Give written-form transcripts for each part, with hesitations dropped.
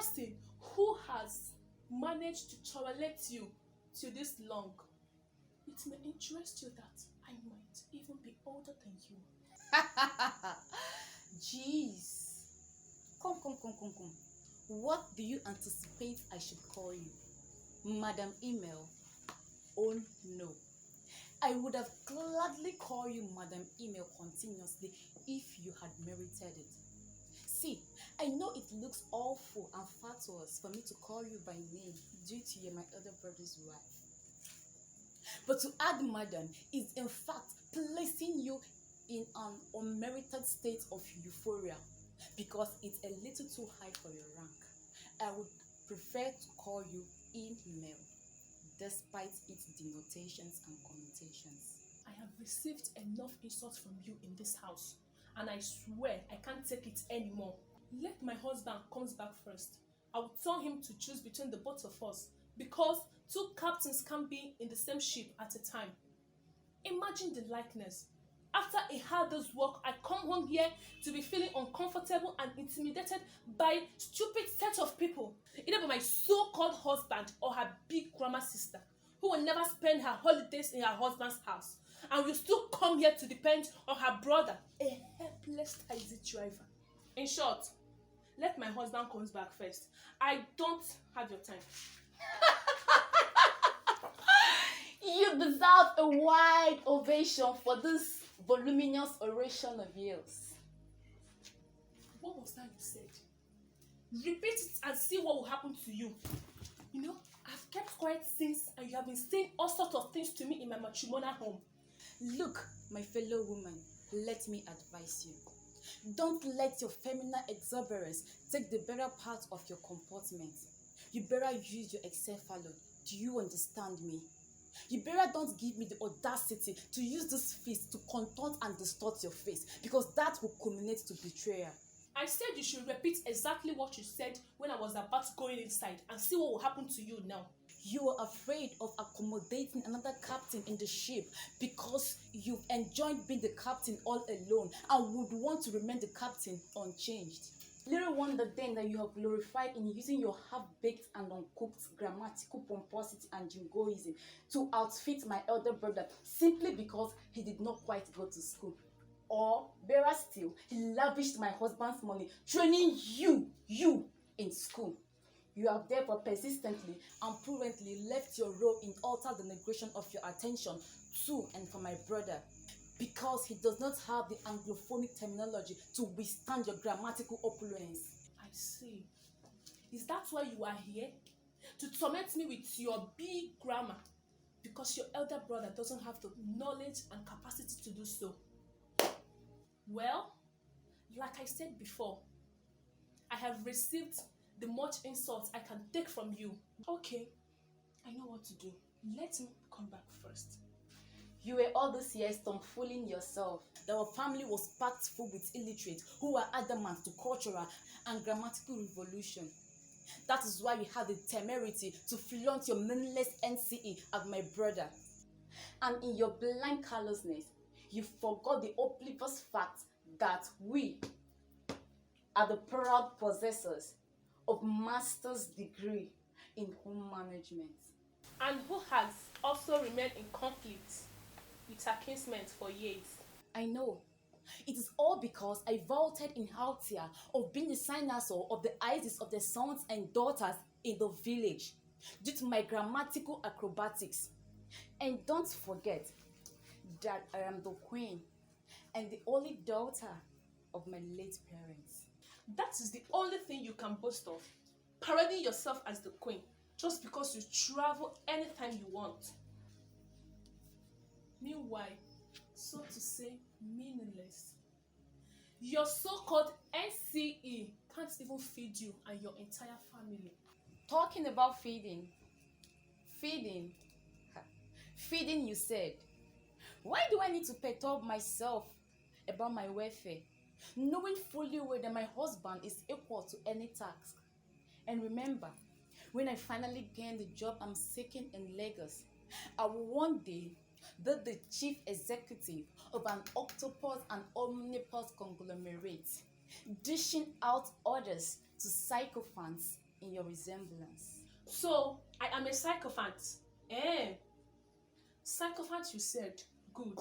person who has managed to tolerate you till this long, it may interest you that I might even be older than you. Jeez. Come. What do you anticipate I should call you? Madam Email? Oh no. I would have gladly called you Madam Email continuously if you had merited it. See, I know it looks awful and fatuous for me to call you by name due to you're my elder brother's wife. But to add Madam is in fact placing you in an unmerited state of euphoria because it's a little too high for your rank. I would prefer to call you Email, despite its denotations and connotations. I have received enough insults from you in this house, and I swear I can't take it anymore. Let my husband comes back first. I will tell him to choose between the both of us, because two captains can't be in the same ship at a time. Imagine the likeness. After a hard day's work, I come home here to be feeling uncomfortable and intimidated by stupid set of people, either by my so-called husband or her big grandma sister, who will never spend her holidays in her husband's house and will still come here to depend on her brother, a helpless taxi driver. In short, let my husband comes back first. I don't have your time. You deserve a wide ovation for this voluminous oration of yours. What was that you said? Repeat it and see what will happen to you. You know, I've kept quiet since, and you have been saying all sorts of things to me in my matrimonial home. Look, my fellow woman, let me advise you. Don't let your feminine exuberance take the better part of your comportment. You better use your excephalon. Do you understand me? You better don't give me the audacity to use this fist to contort and distort your face, because that will culminate to betrayal. I said you should repeat exactly what you said when I was about going inside, and see what will happen to you now. You are afraid of accommodating another captain in the ship because you've enjoyed being the captain all alone and would want to remain the captain unchanged. Little wonder then that you have glorified in using your half-baked and uncooked grammatical pomposity and jingoism to outfit my elder brother simply because he did not quite go to school. Or, better still, he lavished my husband's money training you in school. You have therefore persistently and prudently left your role in utter denigration of your attention to and for my brother, because he does not have the anglophonic terminology to withstand your grammatical opulence. I see. Is that why you are here? To torment me with your big grammar? Because your elder brother doesn't have the knowledge and capacity to do so. Well, like I said before, I have received the much insults I can take from you. Okay, I know what to do. Let me come back first. You were all this years fooling yourself that our family was packed full with illiterate who were adamant to cultural and grammatical revolution. That is why you had the temerity to flaunt your meaningless NCE at my brother. And in your blind callousness, you forgot the oblivious fact that we are the proud possessors of master's degree in home management. And who has also remained in conflict with her kinsmen for years. I know. It is all because I vaulted in Haltia of being the cynosure of the ISIS of the sons and daughters in the village due to my grammatical acrobatics. And don't forget that I am the queen and the only daughter of my late parents. That is the only thing you can boast of, parading yourself as the queen, just because you travel anytime you want. Meanwhile, so to say, meaningless. Your so-called NCE can't even feed you and your entire family. Talking about feeding, you said. Why do I need to perturb myself about my welfare, knowing fully well that my husband is equal to any task? And remember, when I finally gain the job I'm seeking in Lagos, I will one day be the chief executive of an octopus and omnipus conglomerate, dishing out orders to sycophants in your resemblance. So, I am a sycophant. Eh? Sycophant, you said. Good.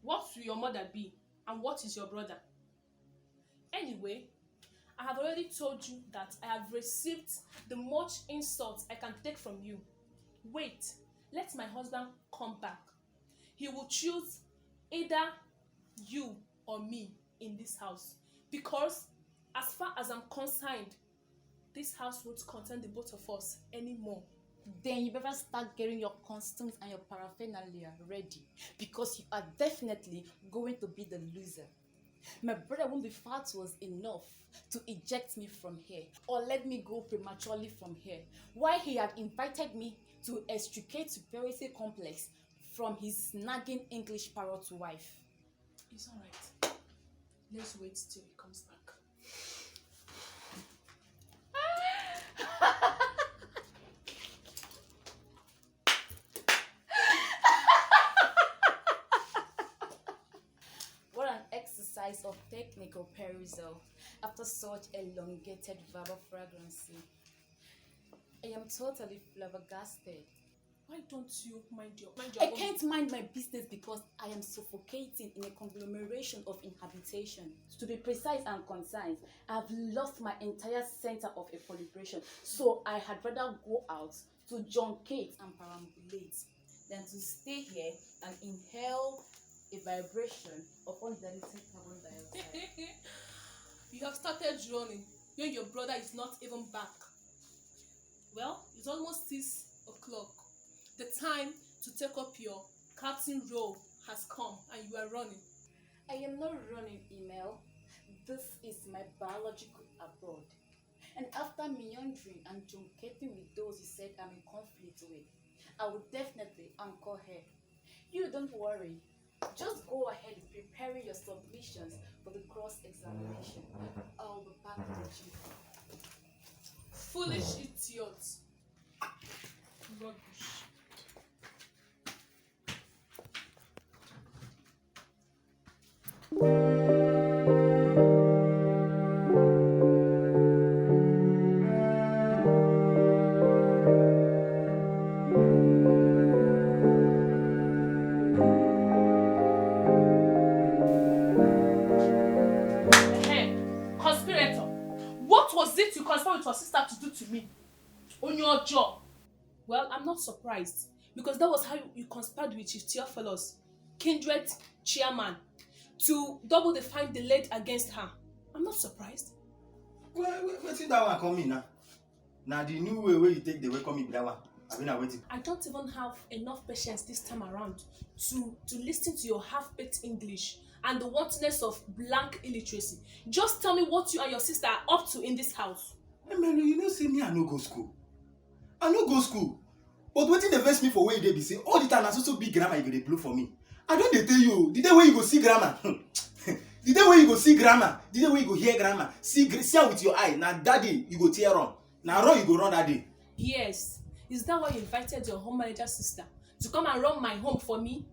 What will your mother be? And what is your brother? Anyway, I have already told you that I have received the much insult I can take from you. Wait, let my husband come back. He will choose either you or me in this house. Because as far as I'm concerned, this house won't contain the both of us anymore. Then you better start getting your costumes and your paraphernalia ready, because you are definitely going to be the loser. My brother won't be fatuous enough to eject me from here or let me go prematurely from here, while he had invited me to extricate superiority complex from his nagging English parrot wife. It's alright. Let's wait till he comes back. What an exercise of technical perusal after such elongated verbal fragrancy. I am totally flabbergasted. Why don't you mind your I can't mind my business because I am suffocating in a conglomeration of inhabitation. To be precise and concise, I have lost my entire center of equilibration, so I had rather go out to truncate and perambulate than to stay here and inhale a vibration of undiluted carbon dioxide. You have started running when your brother is not even back. Well, it's almost 6 o'clock. The time to take up your captain role has come and you are running. I am not running, email. This is my biological abroad. And after meandering and truncating with those you said I'm in conflict with, I will definitely anchor here. You don't worry. Just go ahead preparing your submissions for the cross-examination. I'll be back with you. Foolish idiots. Rubbish. Conspirator, what was it you conspired with your sister to do to me on your job? Well, I'm not surprised because that was how you conspired with Chief Theophilus, Kindred chairman, to double the fine they laid against her. I'm not surprised. Wetin that one come in now? Now the new way where you take the way come in be that one. I've been waiting. I don't even have enough patience this time around to listen to your half-baked English and the wantonness of blank illiteracy. Just tell me what you and your sister are up to in this house. Hey Melu, you know say me I no go school. I no go school. But wetin dey vex me for where you dey be say all the time na so big grammar you go dey blow for me. I don dey tell you, the day wey you go see grammar, the day wey you go see grammar, the day wey you go hear grammar, see am with your eye, na that day you go tear run. Na run you go run that day. Yes. Is that why you invited your home manager sister to come and run my home for me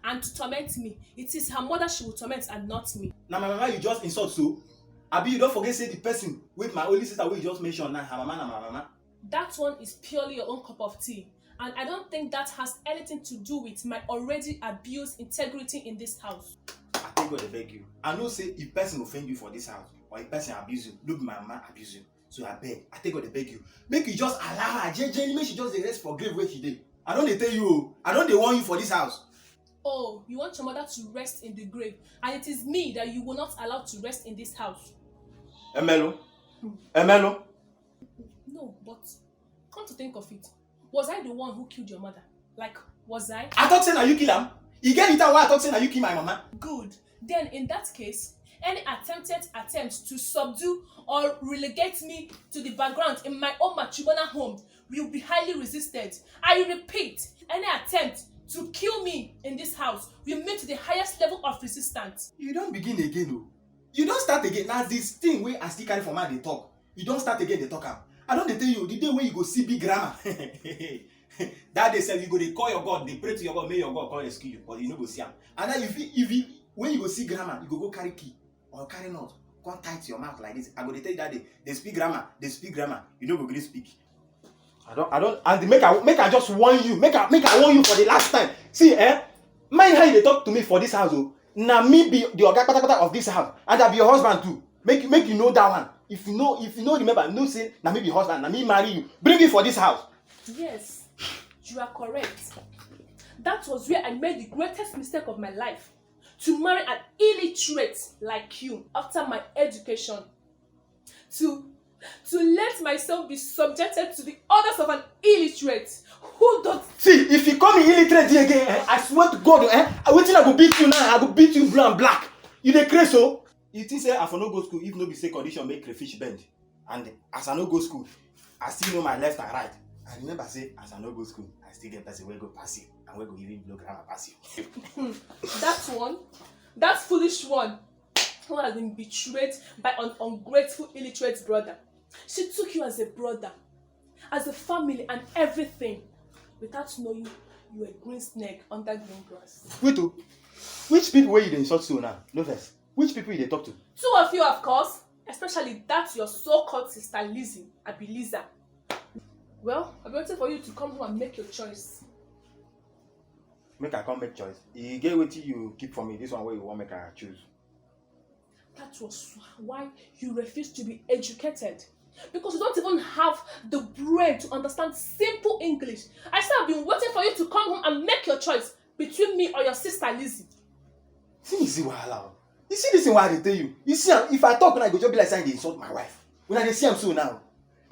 and to torment me? It is her mother she will torment and not me. Na my mama you just insult so? Abi you don forget say the person with my only sister wey you just mention na her mama na my mama? That one is purely your own cup of tea. And I don't think that has anything to do with my already abused integrity in this house. I thank God I beg you. I know say if person offend you for this house or if person abuse you, no be my mama abuse you. So I beg, I thank God I beg you. Make you just allow her, gently make she just dey rest for grave where she dey. I don dey tell you o, I don dey warn you for this house. Oh, you want your mother to rest in the grave, and it is me that you will not allow to rest in this house. Emelo? Emelo? No, but come to think of it, was I the one who killed your mother? Like, was I? I thought say na you kill am. E get the time why I thought say na you kill my mama. Good. Then in that case, any attempted attempts to subdue or relegate me to the background in my own matrimonial home will be highly resisted. I repeat, any attempt to kill me in this house will meet the highest level of resistance. You don begin again o. You don start again. Na this thing wey I still carry for mind dey talk. You don start again dey talk am. I don dey tell you the day wey you go see big grammar. That day sef you go dey call your God, dey pray to your God, make your God come rescue you, but you no go see am. And then if when you go see grammar, you go carry key or carry knot come tight your mouth like this. I go dey tell you that they speak grammar, you no go gree speak. I don't, and make I just warn you, make I warn you for the last time. See, mind how you dey talk to me for this house, oh. Na me be the oga kpatakpata of this house, and I be your husband too. Make you know that one. If you know remember, no say na me be husband, na me marry you. Bring it for this house. Yes, you are correct. That was where I made the greatest mistake of my life. To marry an illiterate like you after my education. To let myself be subjected to the orders of an illiterate who don't... See, if you call me illiterate again, I swear to God, wetin I go beat you now, I go beat you blue and black. You dey craze so? You think say I for no go school if no be say condition make crayfish bend. And as I no go school, I still know my left and right. I remember say as I no go school, I still get person wey go pass you and wey go even blow grammar pass you. That foolish one who has been betrayed by an ungrateful illiterate brother. She took you as a brother, as a family and everything, without knowing you were a green snake under green grass. Wait, which people wey you dey insult so now? No vex. Which people you dey talk to? Two of you, of course, especially that your so-called sister Lizzie, Abi Liza. Well, I'm waiting for you to come home and make your choice. Make I come make choice. You get wetin you keep for me, this one wey you want make I choose. That was why you refused to be educated. Because you don't even have the brain to understand simple English. I said I've been waiting for you to come home and make your choice between me or your sister Lizzie. See wahala. You see this thing why I dey tell you? You see, if I talk now, I go just be like saying they insult my wife. When I dey see am so now.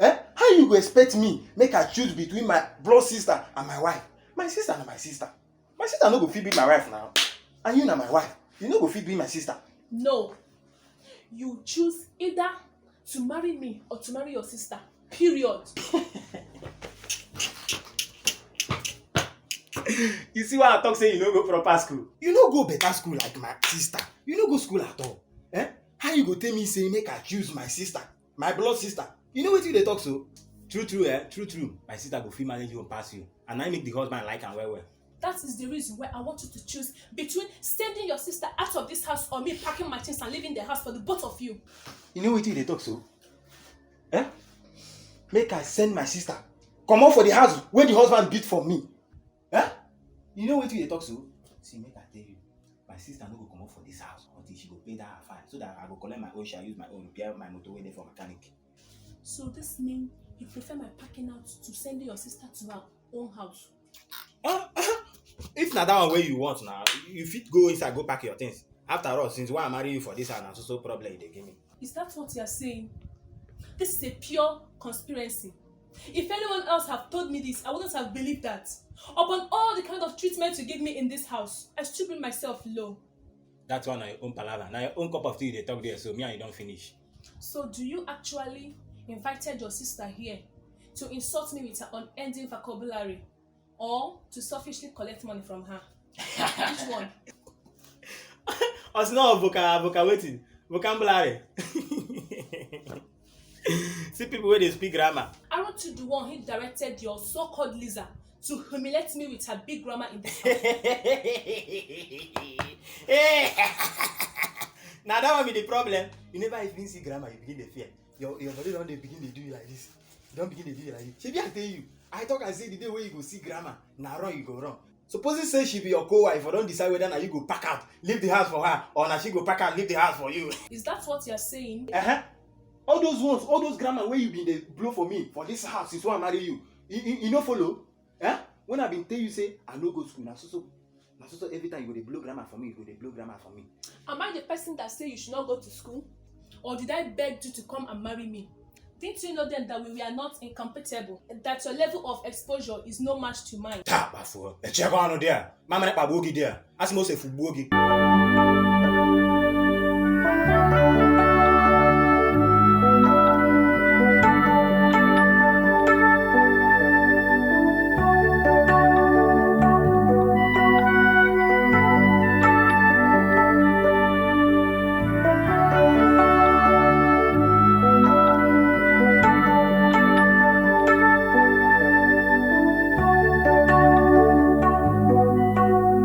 How you go expect me make I choose between my blood sister and my wife? My sister na my sister. My sister no go fit be my wife now. And you na my wife. You no go fit be my sister. No. You choose either to marry me or to marry your sister. Period. You see why I talk say you no go proper school? You no go better school like my sister. You no go school at all. How you go tell me say make I choose my sister, my blood sister? You know wetin dey talk so? True, true. My sister go fit manage you and pass you. And I make the husband like am well. That is the reason why I want you to choose between sending your sister out of this house or me packing my things and leaving the house for the both of you. You know wetin dey talk so? Make I send my sister comot for the house where the husband beat for me. You know wetin dey talk so? See, make I tell you, my sister no go comot for this house until she go pay that her fine, so that I go collect my own share, use my own, repair my motor wey dey for mechanic. So this means you prefer my packing out to sending your sister to her own house? If na that one wey you want now, you fit go inside go pack your things. After all, since why I marry you for this house, na so problem you dey give me. Is that what you are saying? This is a pure conspiracy. If anyone else had told me this, I wouldn't have believed that. Upon all the kind of treatment you give me in this house, I still bring myself low. That's one na your own palaver. Na your own cup of tea you dey talk there, so me and you don't finish. So do you actually invited your sister here to insult me with her unending vocabulary, or to selfishly collect money from her? Which one? It's not vocabulary. See people where they speak grammar. Aren't you the one who directed your so-called Lisa to humiliate me with her big grammar in this house? Now that one be the problem. You never even see grammar, you begin to fear. Your body don't begin to do you like this. You don't begin to do you like this. She be I tell you. I talk and say the day where you go see grammar, now wrong you go wrong. Suppose say she be your co-wife, or don't decide whether now you go pack out, leave the house for her, or now she go pack out, leave the house for you. Is that what you're saying? All those ones, all those grammar where you been the blow for me for this house is why I marry you. You no follow? When I been tell you say I no go school, now so every time you go the blow grammar for me, you go the blow grammar for me. Am I the person that say you should not go to school? Or did I beg you to come and marry me? Didn't you know then that we are not incompatible? That your level of exposure is no match to mine? Bafo. Check on there. Mama na pabogi there. Asimo se fubogi.